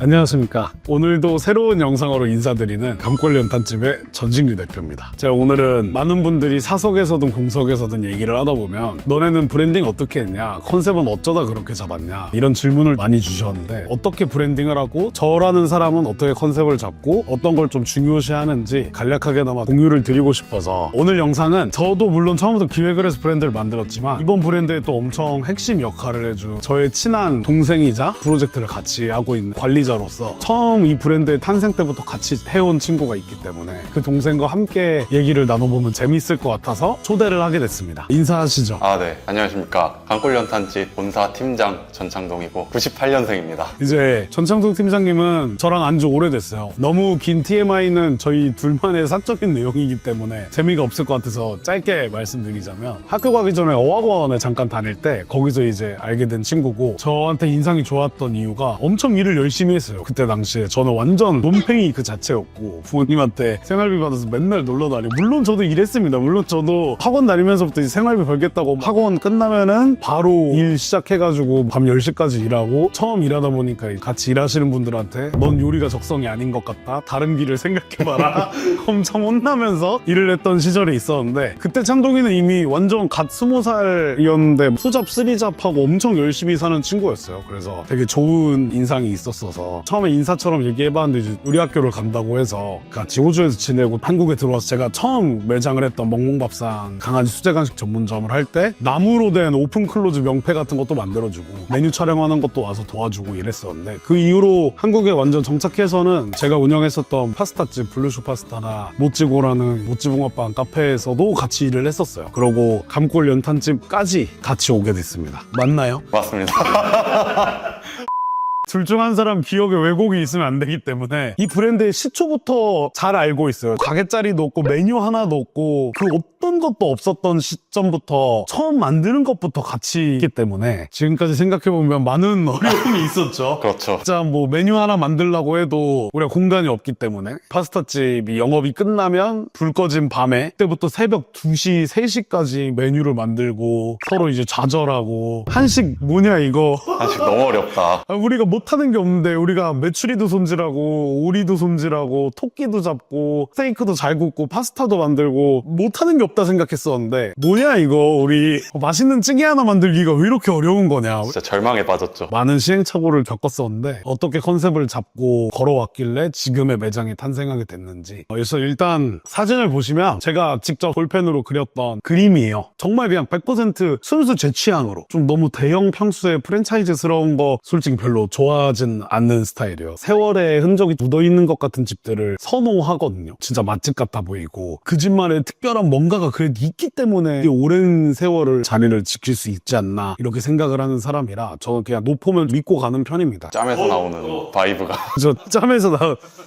안녕하십니까. 오늘도 새로운 영상으로 인사드리는 감골 연탄집의 전진규 대표입니다. 제가 오늘은 많은 분들이 사석에서든 공석에서든 얘기를 하다 보면 너네는 브랜딩 어떻게 했냐, 컨셉은 어쩌다 그렇게 잡았냐, 이런 질문을 많이 주셨는데, 어떻게 브랜딩을 하고 저라는 사람은 어떻게 컨셉을 잡고 어떤 걸 좀 중요시하는지 간략하게나마 공유를 드리고 싶어서, 오늘 영상은 저도 물론 처음부터 기획을 해서 브랜드를 만들었지만 이번 브랜드에 또 엄청 핵심 역할을 해준 저의 친한 동생이자 프로젝트를 같이 하고 있는 관리자로서 처음 이 브랜드의 탄생 때부터 같이 해온 친구가 있기 때문에 그 동생과 함께 얘기를 나눠보면 재밌을 것 같아서 초대를 하게 됐습니다. 인사하시죠. 네. 안녕하십니까. 감골연탄집 본사 팀장 전창동이고 98년생입니다. 이제 전창동 팀장님은 저랑 안지 오래됐어요. 너무 긴 TMI는 저희 둘만의 사적인 내용이기 때문에 재미가 없을 것 같아서 짧게 말씀드리자면, 학교 가기 전에 어학원에 잠깐 다닐 때 거기서 이제 알게 된 친구고, 저한테 인상이 좋았던 이유가 엄청 일을 열심히 했어요. 그때 당시에 저는 완전 논팽이 그 자체였고, 부모님한테 생활비 받아서 맨날 놀러 다니고, 물론 저도 일했습니다. 물론 저도 학원 다니면서부터 이제 생활비 벌겠다고 학원 끝나면은 바로 일 시작해가지고 밤 10시까지 일하고, 처음 일하다 보니까 같이 일하시는 분들한테 넌 요리가 적성이 아닌 것 같다, 다른 길을 생각해봐라 엄청 혼나면서 일을 했던 시절이 있었는데, 그때 창동이는 이미 완전 갓 20살이었는데 투잡, 쓰리잡하고 엄청 열심히 사는 친구였어요. 그래서 되게 좋은 인상이 있었어서 처음에 인사처럼 얘기해봤는데, 이제 우리 학교를 간다고 해서 같이 호주에서 지내고 한국에 들어와서 제가 처음 매장을 했던 멍멍밥상 강아지 수제간식 전문점을 할 때 나무로 된 오픈 클로즈 명패 같은 것도 만들어주고 메뉴 촬영하는 것도 와서 도와주고 이랬었는데, 그 이후로 한국에 완전 정착해서는 제가 운영했었던 파스타집 블루슈 파스타나 모찌고라는 모찌붕어빵 카페에서도 같이 일을 했었어요. 그러고 감골 연탄집까지 같이 오게 됐습니다. 맞나요? 맞습니다. 둘 중 한 사람 기억에 왜곡이 있으면 안 되기 때문에 이 브랜드의 시초부터 잘 알고 있어요. 가게 자리도 없고 메뉴 하나도 없고 그 어떤 것도 없었던 시점부터 처음 만드는 것부터 같이 있기 때문에 지금까지 생각해보면 많은 어려움이 있었죠. 그렇죠. 진짜 뭐 메뉴 하나 만들려고 해도 우리가 공간이 없기 때문에 파스타집이 영업이 끝나면 불 꺼진 밤에 그때부터 새벽 2시, 3시까지 메뉴를 만들고 서로 이제 좌절하고, 한식 뭐냐 이거 한식 너무 어렵다. 우리가 못하는 게 없는데, 우리가 메추리도 손질하고 오리도 손질하고 토끼도 잡고 스테이크도 잘 굽고 파스타도 만들고 못하는 게 없다 생각했었는데, 뭐냐 이거 우리 맛있는 찌개 하나 만들기가 왜 이렇게 어려운 거냐. 진짜 절망에 빠졌죠. 많은 시행착오를 겪었었는데 어떻게 컨셉을 잡고 걸어왔길래 지금의 매장이 탄생하게 됐는지. 그래서 일단 사진을 보시면 제가 직접 볼펜으로 그렸던 그림이에요. 정말 그냥 100% 순수 제 취향으로, 좀 너무 대형 평수의 프랜차이즈스러운 거 솔직히 별로 좋아하진 않는 스타일이에요. 세월의 흔적이 묻어있는 것 같은 집들을 선호하거든요. 진짜 맛집 같아 보이고 그 집만의 특별한 뭔가가 그래도 있기 때문에 오랜 세월을 자리를 지킬 수 있지 않나, 이렇게 생각을 하는 사람이라 저는 그냥 노포면 믿고 가는 편입니다. 짬에서 나오는 바이브가. 저 짬에서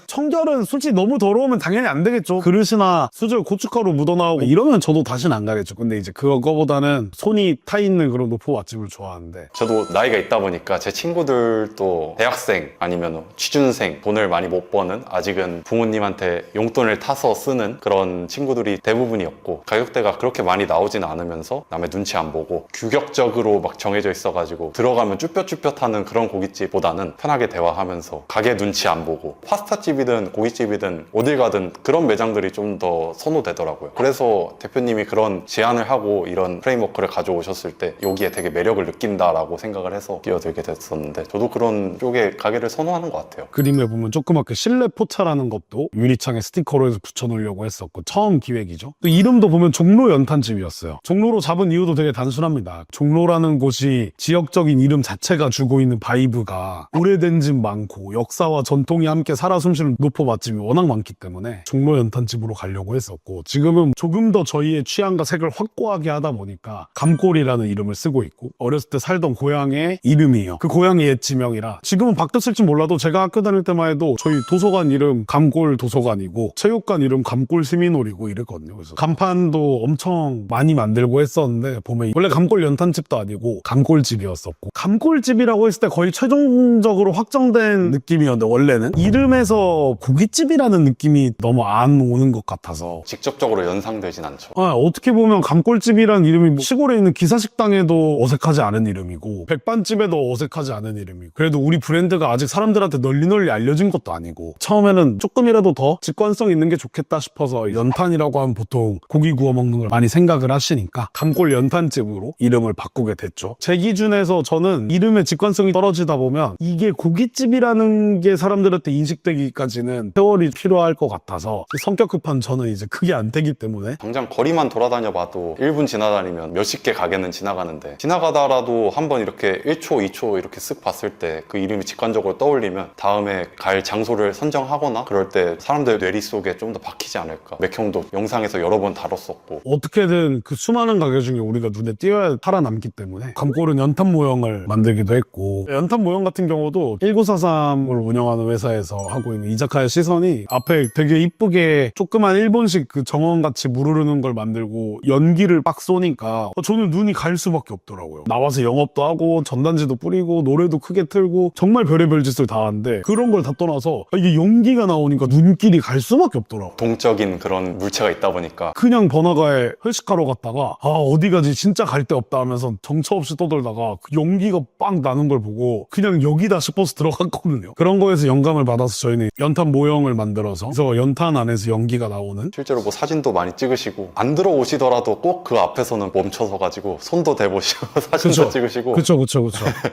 청결은 솔직히 너무 더러우면 당연히 안 되겠죠. 그릇이나 수저 고춧가루 묻어나오고 이러면 저도 다시는 안 가겠죠. 근데 이제 그거보다는 손이 타 있는 그런 노포 맛집을 좋아하는데, 저도 나이가 있다 보니까 제 친구들도 대학생 아니면 취준생, 돈을 많이 못 버는, 아직은 부모님한테 용돈을 타서 쓰는 그런 친구들이 대부분이었고, 가격대가 그렇게 많이 나오지는 않으면서 남의 눈치 안 보고 규격적으로 막 정해져 있어가지고 들어가면 쭈뼛쭈뼛하는 그런 고깃집보다는 편하게 대화하면서 가게 눈치 안 보고, 파스타집이든 고깃집이든 어딜 가든 그런 매장들이 좀 더 선호되더라고요. 그래서 대표님이 그런 제안을 하고 이런 프레임워크를 가져오셨을 때 여기에 되게 매력을 느낀다라고 생각을 해서 뛰어들게 됐었는데, 저도 그런 쪽에 가게를 선호하는 것 같아요. 그림에 보면 조그맣게 실내 포차라는 것도 유리창에 스티커로 해서 붙여놓으려고 했었고, 처음 기획이죠. 또 이름도 보면 종로 연탄집이었어요. 종로로 잡은 이유도 되게 단순합니다. 종로라는 곳이 지역적인 이름 자체가 주고 있는 바이브가 오래된 집 많고 역사와 전통이 함께 살아 숨쉬는 노포 맛집이 워낙 많기 때문에 종로 연탄집으로 가려고 했었고, 지금은 조금 더 저희의 취향과 색을 확고하게 하다 보니까 감골이라는 이름을 쓰고 있고, 어렸을 때 살던 고향의 이름이에요. 그 고향의 옛 지명이라 지금은 바뀌었을지 몰라도 제가 학교 다닐 때만 해도 저희 도서관 이름 감골 도서관이고 체육관 이름 감골 시민홀이고 이랬거든요. 그래서 간판 연탄도 엄청 많이 만들고 했었는데 보면 원래 감골 연탄집도 아니고 감골집이었었고, 감골집이라고 했을 때 거의 최종적으로 확정된 느낌이었는데 원래는 이름에서 고깃집이라는 느낌이 너무 안 오는 것 같아서 직접적으로 연상되진 않죠. 어떻게 보면 감골집이라는 이름이 뭐 시골에 있는 기사식당에도 어색하지 않은 이름이고 백반집에도 어색하지 않은 이름이고, 그래도 우리 브랜드가 아직 사람들한테 널리 알려진 것도 아니고 처음에는 조금이라도 더 직관성 있는 게 좋겠다 싶어서 연탄이라고 하면 보통 고기 구워 먹는 걸 많이 생각을 하시니까 감골 연탄집으로 이름을 바꾸게 됐죠. 제 기준에서 저는 이름의 직관성이 떨어지다 보면 이게 고깃집이라는 게 사람들한테 인식되기까지는 세월이 필요할 것 같아서 성격 급한 저는 이제 크게 안 되기 때문에 당장 거리만 돌아다녀 봐도 1분 지나다니면 몇십 개 가게는 지나가는데, 지나가다라도 한번 이렇게 1초, 2초 이렇게 쓱 봤을 때 그 이름이 직관적으로 떠올리면 다음에 갈 장소를 선정하거나 그럴 때 사람들 뇌리 속에 좀 더 박히지 않을까. 맥형도 영상에서 여러 번 다뤘었고, 어떻게든 그 수많은 가게 중에 우리가 눈에 띄어야 살아남기 때문에 감골은 연탄 모형을 만들기도 했고, 연탄 모형 같은 경우도 1943을 운영하는 회사에서 하고 있는 이자카야 시선이 앞에 되게 이쁘게 조그만 일본식 그 정원같이 물 흐르는 걸 만들고 연기를 빡 쏘니까 저는 눈이 갈 수밖에 없더라고요. 나와서 영업도 하고 전단지도 뿌리고 노래도 크게 틀고 정말 별의별 짓을 다 하는데, 그런 걸 다 떠나서 이게 연기가 나오니까 눈길이 갈 수밖에 없더라고요. 동적인 그런 물체가 있다 보니까. 그냥 번화가에 회식하러 갔다가 어디 가지 진짜 갈 데 없다 하면서 정처 없이 떠돌다가 그 연기가 빵 나는 걸 보고 그냥 여기다 싶어서 들어갔거든요. 그런 거에서 영감을 받아서 저희는 연탄 모형을 만들어서, 그래서 연탄 안에서 연기가 나오는, 실제로 뭐 사진도 많이 찍으시고, 안 들어오시더라도 꼭 그 앞에서는 멈춰서 가지고 손도 대보시고 사진도 찍으시고. 그쵸.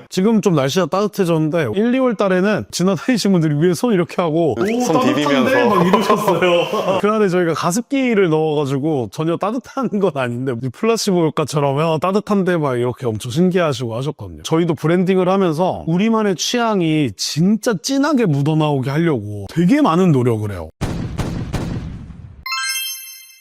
지금 좀 날씨가 따뜻해졌는데 1, 2월 달에는 지나다니신 분들이 위에 손 이렇게 하고 손 비비면서 막 이러셨어요. 그 안에 저희가 가습기를 넣어가지고 전혀 따뜻한 건 아닌데 플라시보 효과처럼 따뜻한데 막 이렇게 엄청 신기하시고 하셨거든요. 저희도 브랜딩을 하면서 우리만의 취향이 진짜 진하게 묻어나오게 하려고 되게 많은 노력을 해요.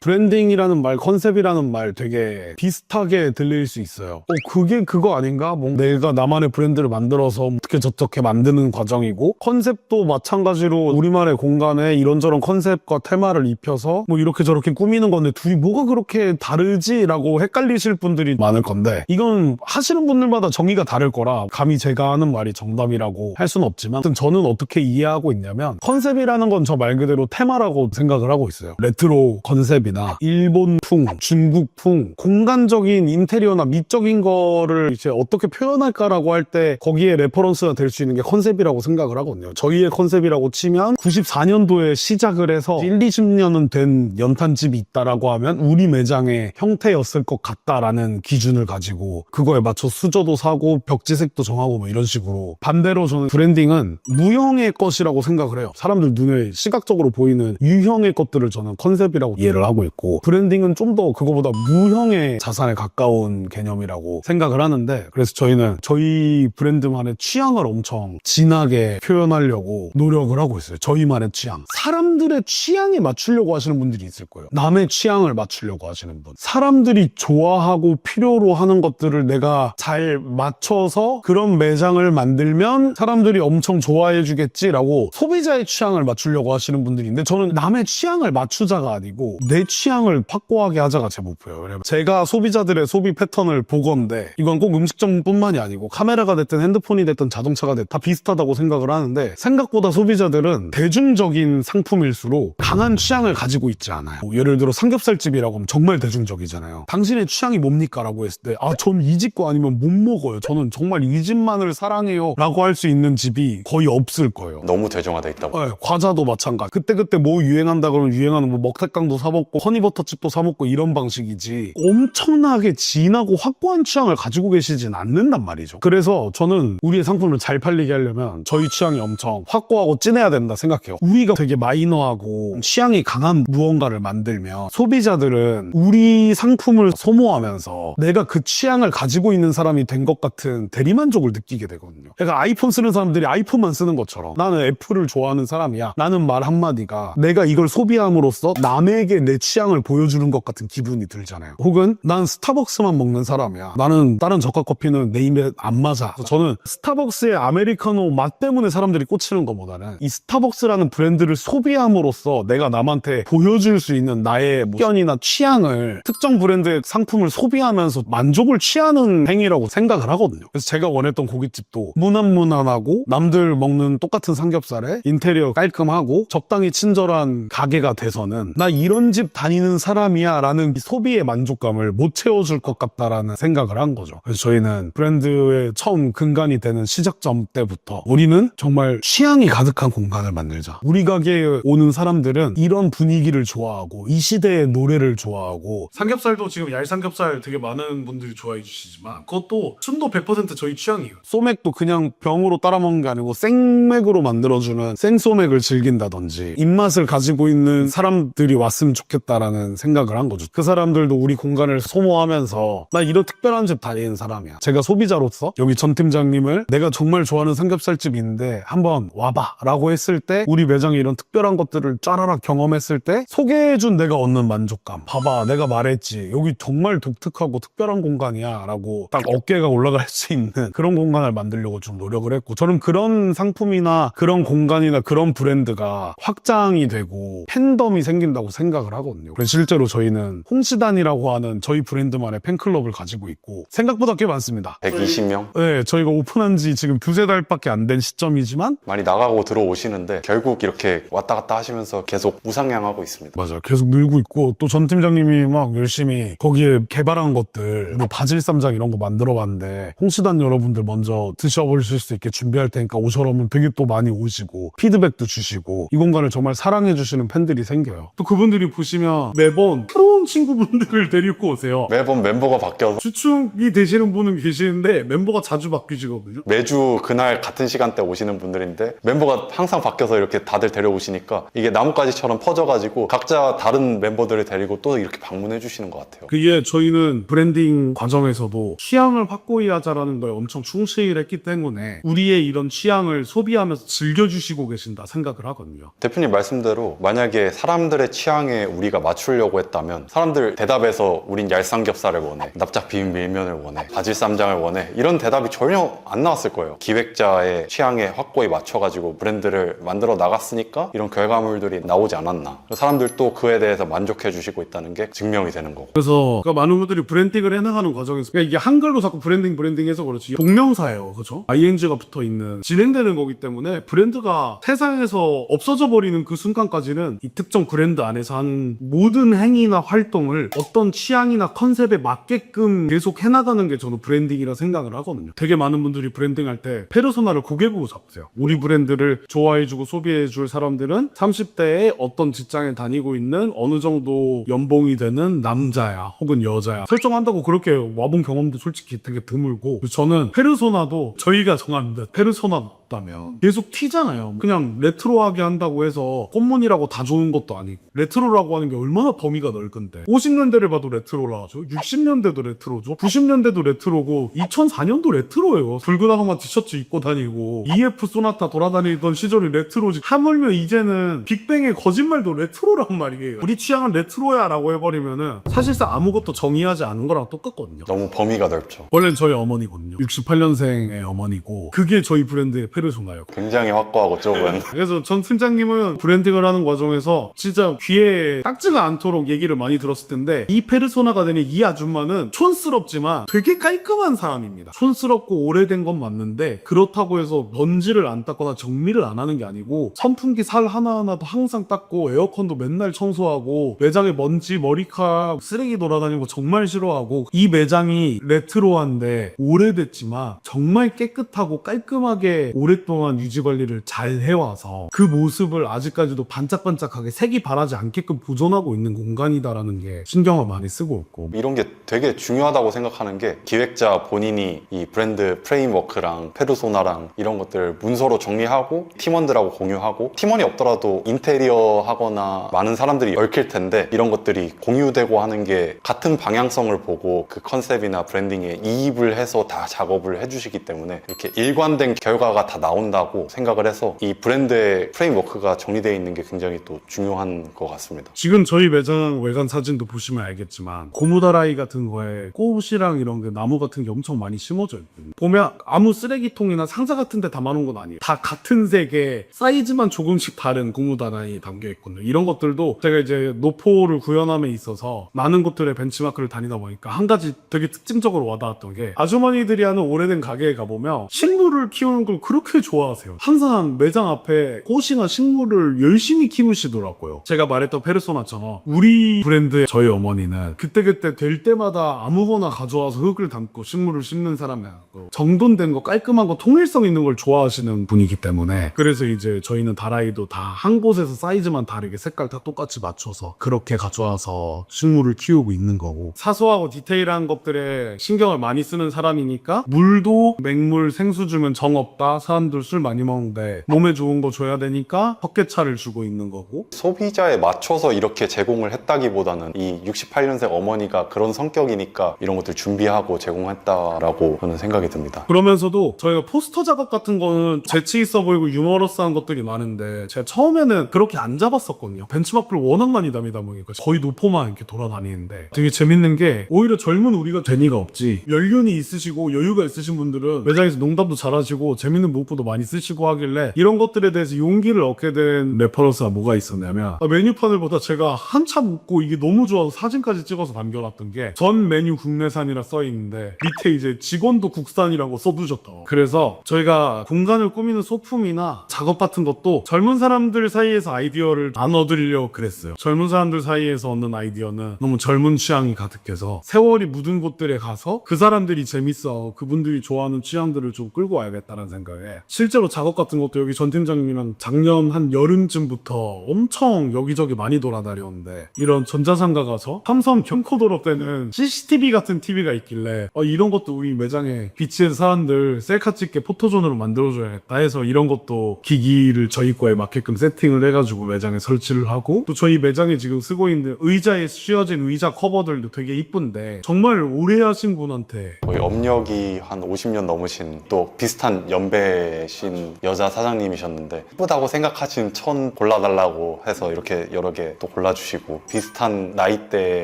브랜딩이라는 말, 컨셉이라는 말 되게 비슷하게 들릴 수 있어요. 그게 그거 아닌가? 뭐 내가 나만의 브랜드를 만들어서 어떻게 저렇게 만드는 과정이고, 컨셉도 마찬가지로 우리만의 공간에 이런저런 컨셉과 테마를 입혀서 뭐 이렇게 저렇게 꾸미는 건데 둘이 뭐가 그렇게 다르지? 라고 헷갈리실 분들이 많을 건데, 이건 하시는 분들마다 정의가 다를 거라 감히 제가 하는 말이 정답이라고 할 수는 없지만, 저는 어떻게 이해하고 있냐면 컨셉이라는 건 저 말 그대로 테마라고 생각을 하고 있어요. 레트로 컨셉이 일본풍, 중국풍, 공간적인 인테리어나 미적인 거를 이제 어떻게 표현할까라고 할 때 거기에 레퍼런스가 될 수 있는 게 컨셉이라고 생각을 하거든요. 저희의 컨셉이라고 치면 94년도에 시작을 해서 1, 20년은 된 연탄집이 있다라고 하면 우리 매장의 형태였을 것 같다라는 기준을 가지고 그거에 맞춰 수저도 사고 벽지색도 정하고 뭐 이런 식으로, 반대로 저는 브랜딩은 무형의 것이라고 생각을 해요. 사람들 눈에 시각적으로 보이는 유형의 것들을 저는 컨셉이라고 이해를 하고 있고, 브랜딩은 좀 더 그거보다 무형의 자산에 가까운 개념이라고 생각을 하는데, 그래서 저희는 저희 브랜드만의 취향을 엄청 진하게 표현하려고 노력을 하고 있어요. 저희만의 취향. 사람들의 취향에 맞추려고 하시는 분들이 있을 거예요. 남의 취향을 맞추려고 하시는 분. 사람들이 좋아하고 필요로 하는 것들을 내가 잘 맞춰서 그런 매장을 만들면 사람들이 엄청 좋아해 주겠지라고 소비자의 취향을 맞추려고 하시는 분들이 있는데, 저는 남의 취향을 맞추자가 아니고 내 취향을 확고하게 하자가 제 목표예요. 왜냐면 제가 소비자들의 소비 패턴을 보건데, 이건 꼭 음식점뿐만이 아니고 카메라가 됐든 핸드폰이 됐든 자동차가 됐든 다 비슷하다고 생각을 하는데, 생각보다 소비자들은 대중적인 상품일수록 강한 취향을 가지고 있지 않아요. 예를 들어 삼겹살집이라고 하면 정말 대중적이잖아요. 당신의 취향이 뭡니까? 라고 했을 때 전 이 집 거 아니면 못 먹어요. 저는 정말 이 집만을 사랑해요 라고 할 수 있는 집이 거의 없을 거예요. 너무 대중화돼 있다 보니까. 네, 과자도 마찬가지. 그때그때 뭐 유행한다 그러면 유행하는 뭐 먹태깡도 사먹고 허니버터칩도 사먹고 이런 방식이지, 엄청나게 진하고 확고한 취향을 가지고 계시진 않는단 말이죠. 그래서 저는 우리의 상품을 잘 팔리게 하려면 저희 취향이 엄청 확고하고 진해야 된다 생각해요. 우리가 되게 마이너하고 취향이 강한 무언가를 만들면 소비자들은 우리 상품을 소모하면서 내가 그 취향을 가지고 있는 사람이 된 것 같은 대리만족을 느끼게 되거든요. 그러니까 아이폰 쓰는 사람들이 아이폰만 쓰는 것처럼 나는 애플을 좋아하는 사람이야. 나는 말 한마디가 내가 이걸 소비함으로써 남에게 내 취향을 보여주는 것 같은 기분이 들잖아요. 혹은 난 스타벅스만 먹는 사람이야. 나는 다른 저가 커피는 내 입에 안 맞아. 그래서 저는 스타벅스의 아메리카노 맛 때문에 사람들이 꽂히는 것보다는 이 스타벅스라는 브랜드를 소비함으로써 내가 남한테 보여줄 수 있는 나의 의견이나 취향을 특정 브랜드의 상품을 소비하면서 만족을 취하는 행위라고 생각을 하거든요. 그래서 제가 원했던 고깃집도 무난무난하고 남들 먹는 똑같은 삼겹살에 인테리어 깔끔하고 적당히 친절한 가게가 돼서는 나 이런 집 다니는 사람이야 라는 소비의 만족감을 못 채워줄 것 같다라는 생각을 한 거죠. 그래서 저희는 브랜드의 처음 근간이 되는 시작점 때부터 우리는 정말 취향이 가득한 공간을 만들자. 우리 가게에 오는 사람들은 이런 분위기를 좋아하고 이 시대의 노래를 좋아하고 삼겹살도 지금 얄삼겹살 되게 많은 분들이 좋아해 주시지만 그것도 순도 100% 저희 취향이에요. 소맥도 그냥 병으로 따라 먹는 게 아니고 생맥으로 만들어주는 생소맥을 즐긴다든지 입맛을 가지고 있는 사람들이 왔으면 좋겠다라는 생각을 한 거죠. 그 사람들도 우리 공간을 소모하면서 나 이런 특별한 집 다니는 사람이야. 제가 소비자로서 여기 전 팀장님을 내가 정말 좋아하는 삼겹살집이 있는데 한번 와봐 라고 했을 때 우리 매장에 이런 특별한 것들을 짜라락 경험했을 때 소개해준 내가 얻는 만족감. 봐봐 내가 말했지 여기 정말 독특하고 특별한 공간이야 라고 딱 어깨가 올라갈 수 있는 그런 공간을 만들려고 좀 노력을 했고 저는 그런 상품이나 그런 공간이나 그런 브랜드가 확장이 되고 팬덤이 생긴다고 생각을 하거든요. 그래서 실제로 저희는 홍시단이라고 하는 저희 브랜드만의 팬클럽을 가지고 있고 생각보다 꽤 많습니다. 120명? 네, 저희가 오픈한 지 지금 2-3달밖에 안 된 시점이지만 많이 나가고 들어오시는데 결국 이렇게 왔다 갔다 하시면서 계속 우상향하고 있습니다. 맞아요. 계속 늘고 있고 또 전 팀장님이 막 열심히 거기에 개발한 것들 뭐 바질쌈장 이런 거 만들어봤는데 홍시단 여러분들 먼저 드셔보실 수 있게 준비할 테니까 오셔라면 되게 또 많이 오시고 피드백도 주시고 이 공간을 정말 사랑해주시는 팬들이 생겨요. 또 그분들이 보시면 매번 새로운 친구분들을 데리고 오세요. 매번 멤버가 바뀌어서 주축이 되시는 분은 계시는데 멤버가 자주 바뀌시거든요. 매주 그날 같은 시간대 오시는 분들인데 멤버가 항상 바뀌어서 이렇게 다들 데려오시니까 이게 나뭇가지처럼 퍼져가지고 각자 다른 멤버들을 데리고 또 이렇게 방문해 주시는 것 같아요. 그게 저희는 브랜딩 과정에서도 취향을 확고히 하자라는 거에 엄청 충실했기 때문에 우리의 이런 취향을 소비하면서 즐겨주시고 계신다 생각을 하거든요. 대표님 말씀대로 만약에 사람들의 취향에 우리가 맞추려고 했다면 사람들 대답에서 우린 얄삼겹살을 원해, 납작 비빔밀면을 원해, 바질쌈장을 원해 이런 대답이 전혀 안 나왔을 거예요. 기획자의 취향에 확고히 맞춰가지고 브랜드를 만들어 나갔으니까 이런 결과물들이 나오지 않았나. 사람들도 그에 대해서 만족해 주시고 있다는 게 증명이 되는 거고. 그래서 많은 분들이 브랜딩을 해나가는 과정에서 그러니까 이게 한글로 자꾸 브랜딩 해서 그렇지 동명사예요. 그렇죠? ing가 붙어있는 진행되는 거기 때문에 브랜드가 세상에서 없어져 버리는 그 순간까지는 이 특정 브랜드 안에서 한 모든 행위나 활동을 어떤 취향이나 컨셉에 맞게끔 계속 해나가는 게 저는 브랜딩이라 생각을 하거든요. 되게 많은 분들이 브랜딩할 때 페르소나를 고개 보고 잡으세요. 우리 브랜드를 좋아해주고 소비해줄 사람들은 30대에 어떤 직장에 다니고 있는 어느 정도 연봉이 되는 남자야 혹은 여자야 설정한다고 그렇게 와본 경험도 솔직히 되게 드물고 저는 페르소나도 저희가 정한 듯 페르소나다면 계속 튀잖아요. 그냥 레트로하게 한다고 해서 꽃무늬라고 다 좋은 것도 아니고 레트로라고 하는 게 얼마나 범위가 넓은데 50년대를 봐도 레트로라 하죠. 60년대도 레트로죠. 90년대도 레트로고 2004년도 레트로예요. 붉은 아성만 티셔츠 입고 다니고 EF 소나타 돌아다니던 시절이 레트로지. 하물며 이제는 빅뱅의 거짓말도 레트로란 말이에요. 우리 취향은 레트로야 라고 해버리면은 사실상 아무것도 정의하지 않은 거랑 똑같거든요. 너무 범위가 넓죠. 원래는 저희 어머니거든요. 68년생의 어머니고 그게 저희 브랜드의 페르소나예요. 굉장히 확고하고 좁은. 그래서 전 팀장님은 브랜딩을 하는 과정에서 진짜 귀에 딱지가 않도록 얘기를 많이 들었을 텐데 이 페르소나가 되는 이 아줌마는 촌스럽지만 되게 깔끔한 사람입니다. 촌스럽고 오래된 건 맞는데 그렇다고 해서 먼지를 안 닦거나 정리를 안 하는 게 아니고 선풍기 살 하나하나도 항상 닦고 에어컨도 맨날 청소하고 매장에 먼지, 머리카락, 쓰레기 돌아다니는 거 정말 싫어하고 이 매장이 레트로한데 오래됐지만 정말 깨끗하고 깔끔하게 오랫동안 유지관리를 잘 해와서 그 모습을 아직까지도 반짝반짝하게 색이 바라지 않게끔 보존하고 있는 공간이다라는 게 신경을 많이 쓰고 있고 이런 게 되게 중요하다고 생각하는 게 기획자 본인이 이 브랜드 프레임워크랑 페르소나랑 이런 것들을 문서로 정리하고 팀원들하고 공유하고 팀원이 없더라도 인테리어 하거나 많은 사람들이 얽힐 텐데 이런 것들이 공유되고 하는 게 같은 방향성을 보고 그 컨셉이나 브랜딩에 이입을 해서 다 작업을 해주시기 때문에 이렇게 일관된 결과가 다 나온다고 생각을 해서 이 브랜드의 프레임워크가 정리되어 있는 게 굉장히 또 중요한 것 같습니다. 지금 저희 매장 외관 사진도 보시면 알겠지만 고무다라이 같은 거에 꽃이랑 이런 게 나무 같은 게 엄청 많이 심어져 있거든요. 보면 아무 쓰레기통이나 상자 같은 데 담아놓은 건 아니에요. 다 같은 색의 사이즈만 조금씩 다른 고무다라이 담겨 있거든요. 이런 것들도 제가 이제 노포를 구현함에 있어서 많은 곳들의 벤치마크를 다니다 보니까 한 가지 되게 특징적으로 와닿았던 게 아주머니들이 하는 오래된 가게에 가보면 식물을 키우는 걸 그렇게 좋아하세요. 항상 매장 앞에 꽃이나 식물을 열심히 키우시더라고요. 제가 말했던 페르소나처럼 우리 브랜드의 저희 어머니는 그때그때 될 때마다 아무거나 가져와서 흙을 담고 식물을 심는 사람이 아니고 정돈된 거 깔끔한 거 통일성 있는 걸 좋아하시는 분이기 때문에 그래서 이제 저희는 다라이도 다 한 곳에서 사이즈만 다르게 색깔 다 똑같이 맞춰서 그렇게 가져와서 식물을 키우고 있는 거고 사소하고 디테일한 것들에 신경을 많이 쓰는 사람이니까 물도 맹물 생수 주면 정 없다 사람들 술 많이 먹는데 몸에 좋은 거 줘야 되니까 헛개차를 주고 있는 거고 소비자에 맞춰서 이렇게 제공을 했다기보다는 이 68년생 어머니가 그런 성격이니까 이런 것들 준비하고 제공했다라고 저는 생각이 듭니다. 그러면서도 저희가 포스터 작업 같은 거는 재치 있어 보이고 유머러스한 것들이 많은데 제가 처음에는 그렇게 안 잡았었거든요. 벤치마크를 워낙 많이 담이다 보니까 거의 노포만 이렇게 돌아다니는데 되게 재밌는 게 오히려 젊은 우리가 재미가 없지 연륜이 있으시고 여유가 있으신 분들은 매장에서 농담도 잘하시고 재밌는 문구도 많이 쓰시고 하길래 이런 것들에 대해서 용기를 얻게 된 레퍼런스가 뭐가 있었냐면 메뉴판을 보다 제가 한참 웃고 이게 너무 좋아서 사진까지 찍어서 남겨놨던 게 전 메뉴 국내산이라 써있는데 밑에 이제 직원도 국산이라고 써두셨다. 그래서 저희가 공간을 꾸미는 소품이나 작업 같은 것도 젊은 사람들 사이에서 아이디어를 나눠드리려고 그랬어요. 젊은 사람들 사이에서 얻는 아이디어는 너무 젊은 취향이 가득해서 세월이 묻은 곳들에 가서 그 사람들이 재밌어 그분들이 좋아하는 취향들을 좀 끌고 와야겠다는 생각에 실제로 작업 같은 것도 여기 전 팀장님이랑 작년 한 여름쯤부터 엄청 여기저기 많이 돌아다녔는데 이런 전자상가 가서 삼성 캠코더로 때는 CCTV 같은 TV가 있길래 이런 것도 우리 매장에 비치해서 사람들 셀카 찍게 포토존으로 만들어줘야겠다 해서 이런 것도 기기를 저희 거에 맞게끔 세팅을 해가지고 매장에 설치를 하고 또 저희 매장에 지금 쓰고 있는 의자에 씌워진 의자 커버들도 되게 이쁜데 정말 오래 하신 분한테 거의 업력이 한 50년 넘으신 또 비슷한 연배신 여자 사장님이셨는데 이쁘다고 생각하신 천 골라달라고 해서 이렇게 여러 개 또 골라주시고 비슷한 나이대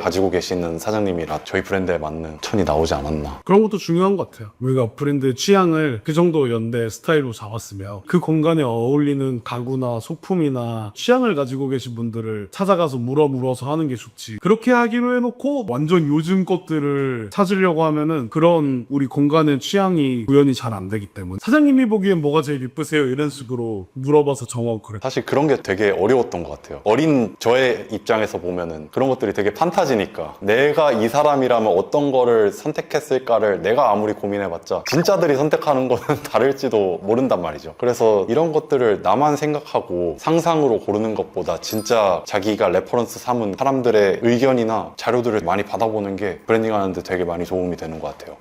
가지고 계시는 사장님이라 저희 브랜드에 맞는 천이 나오지 않았나. 그런 것도 중요한 것 같아요. 우리가 브랜드 취향을 그 정도 연대 스타일로 잡았으면 그 공간에 어울리는 가구나 소품이나 취향을 가지고 계신 분들을 찾아가서 물어서 하는 게 좋지. 그렇게 하기로 해놓고 완전 요즘 것들을 찾으려고 하면은 그런 우리 공간의 취향이 구현이 잘 안 되기 때문에 사장님이 보기엔 뭐가 제일 이쁘세요? 이런 식으로 물어봐서 정하고 그래. 사실 그런 게 되게 어려웠던 것 같아요. 어린 저의 입장에서 보면은 그런 것들이 되게 판타지니까 내가 이 사람이라면 어떤 거를 선택했을까를 내가 아무리 고민해봤자 진짜들이 선택하는 거는 다를지도 모른단 말이죠. 그래서 이런 것들을 나만 생각하고 상상으로 고르는 것보다 진짜 자기가 레퍼런스 삼은 사람들의 의견이나 자료들을 많이 받아보는 게 브랜딩 하는데 되게 많이 도움이 되는 것 같아요.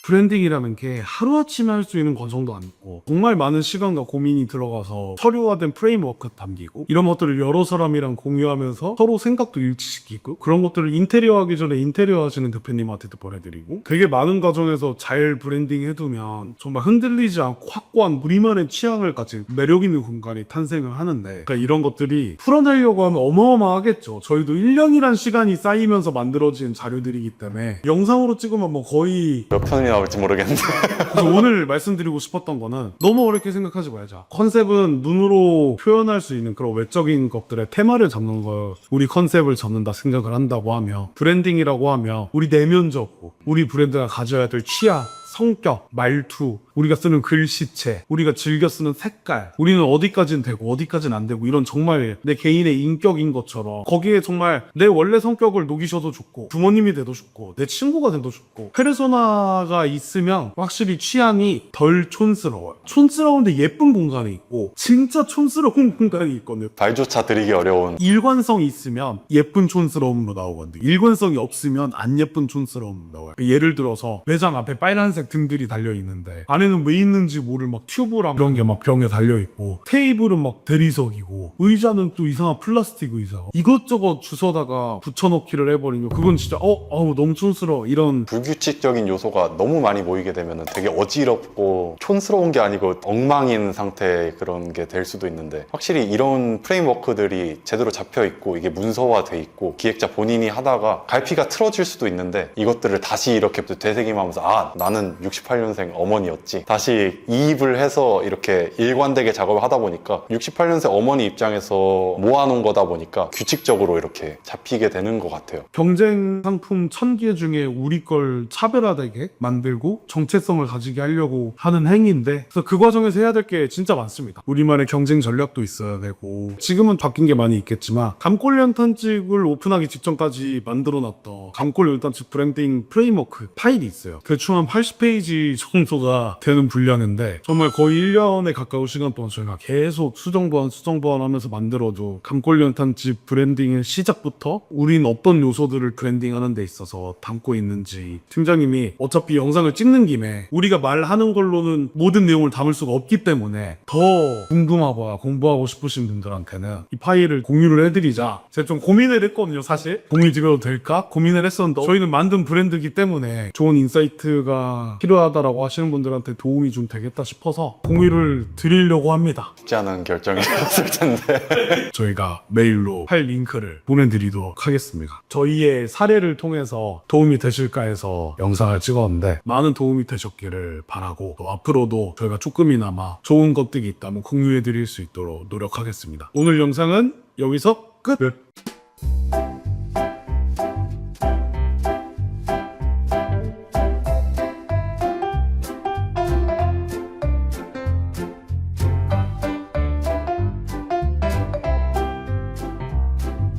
브랜딩이라는 게 하루아침에 할 수 있는 과정도 아니고 정말 많은 시간과 고민이 들어가서 서류화된 프레임워크 담기고 이런 것들을 여러 사람이랑 공유하면서 서로 생각도 일치시키고 그런 것들을 인테리어 하기 전에 인테리어 하시는 대표님한테도 보내드리고 되게 많은 과정에서 잘 브랜딩 해두면 정말 흔들리지 않고 확고한 우리만의 취향을 가진 매력 있는 공간이 탄생을 하는데 그러니까 이런 것들이 풀어내려고 하면 어마어마하겠죠. 저희도 1년이란 시간이 쌓이면서 만들어진 자료들이기 때문에 영상으로 찍으면 뭐 거의 몇 편이나 나올지 모르겠는데 그래서 오늘 말씀드리고 싶었던 거는 너무 어렵게 생각하지 말자. 컨셉은 눈으로 표현할 수 있는 그런 외적인 것들의 테마를 잡는 거 우리 컨셉을 잡는다 생각을 한다고 하며 브랜딩이라고 하며 우리 내면적으로 우리 브랜드가 가져야 될 취향 성격, 말투, 우리가 쓰는 글씨체, 우리가 즐겨 쓰는 색깔, 우리는 어디까지는 되고 어디까지는 안 되고 이런 정말 내 개인의 인격인 것처럼 거기에 정말 내 원래 성격을 녹이셔도 좋고 부모님이 돼도 좋고 내 친구가 돼도 좋고 페르소나가 있으면 확실히 취향이 덜 촌스러워요. 촌스러운데 예쁜 공간이 있고 진짜 촌스러운 공간이 있거든요. 발조차 드리기 어려운 일관성이 있으면 예쁜 촌스러움으로 나오거든요. 일관성이 없으면 안 예쁜 촌스러움으로 나와요. 예를 들어서 매장 앞에 빨간색 빨간색 등들이 달려있는데 안에는 왜 있는지 모를 막 튜브랑 이런 게 막 병에 달려있고 테이블은 막 대리석이고 의자는 또 이상한 플라스틱 의자 이것저것 주워다가 붙여넣기를 해버리면 그건 진짜 어우 너무 촌스러워 이런 불규칙적인 요소가 너무 많이 모이게 되면 되게 어지럽고 촌스러운 게 아니고 엉망인 상태의 그런 게 될 수도 있는데 확실히 이런 프레임워크들이 제대로 잡혀 있고 이게 문서화돼 있고 기획자 본인이 하다가 갈피가 틀어질 수도 있는데 이것들을 다시 이렇게 되새김하면서 아 나는 68년생 어머니였지 다시 이입을 해서 이렇게 일관되게 작업을 하다 보니까 68년생 어머니 입장에서 모아놓은 거다 보니까 규칙적으로 이렇게 잡히게 되는 것 같아요. 경쟁 상품 1000개 중에 우리 걸 차별화되게 만들고 정체성을 가지게 하려고 하는 행위인데 그래서 그 과정에서 해야 될 게 진짜 많습니다. 우리만의 경쟁 전략도 있어야 되고 지금은 바뀐 게 많이 있겠지만 감골 연탄집을 오픈하기 직전까지 만들어놨던 감골 연탄집 브랜딩 프레임워크 파일이 있어요. 대충 한 80페이지 정도가 되는 분량인데 정말 거의 1년에 가까운 시간 동안 저희가 계속 수정보완 하면서 만들어도 감골 연탄집 브랜딩의 시작부터 우린 어떤 요소들을 브랜딩하는 데 있어서 담고 있는지 팀장님이 어차피 영상을 찍는 김에 우리가 말하는 걸로는 모든 내용을 담을 수가 없기 때문에 더 궁금하고 공부하고 싶으신 분들한테는 이 파일을 공유를 해드리자 제가 좀 고민을 했거든요. 사실 공유 드려도 될까? 고민을 했었는데 저희는 만든 브랜드이기 때문에 좋은 인사이트가 필요하다라고 하시는 분들한테 도움이 좀 되겠다 싶어서 공유를 드리려고 합니다. 쉽지 않은 결정이었을 텐데 저희가 메일로 파일 링크를 보내드리도록 하겠습니다. 저희의 사례를 통해서 도움이 되실까 해서 영상을 찍었는데 많은 도움이 되셨기를 바라고 또 앞으로도 저희가 조금이나마 좋은 것들이 있다면 공유해드릴 수 있도록 노력하겠습니다. 오늘 영상은 여기서 끝!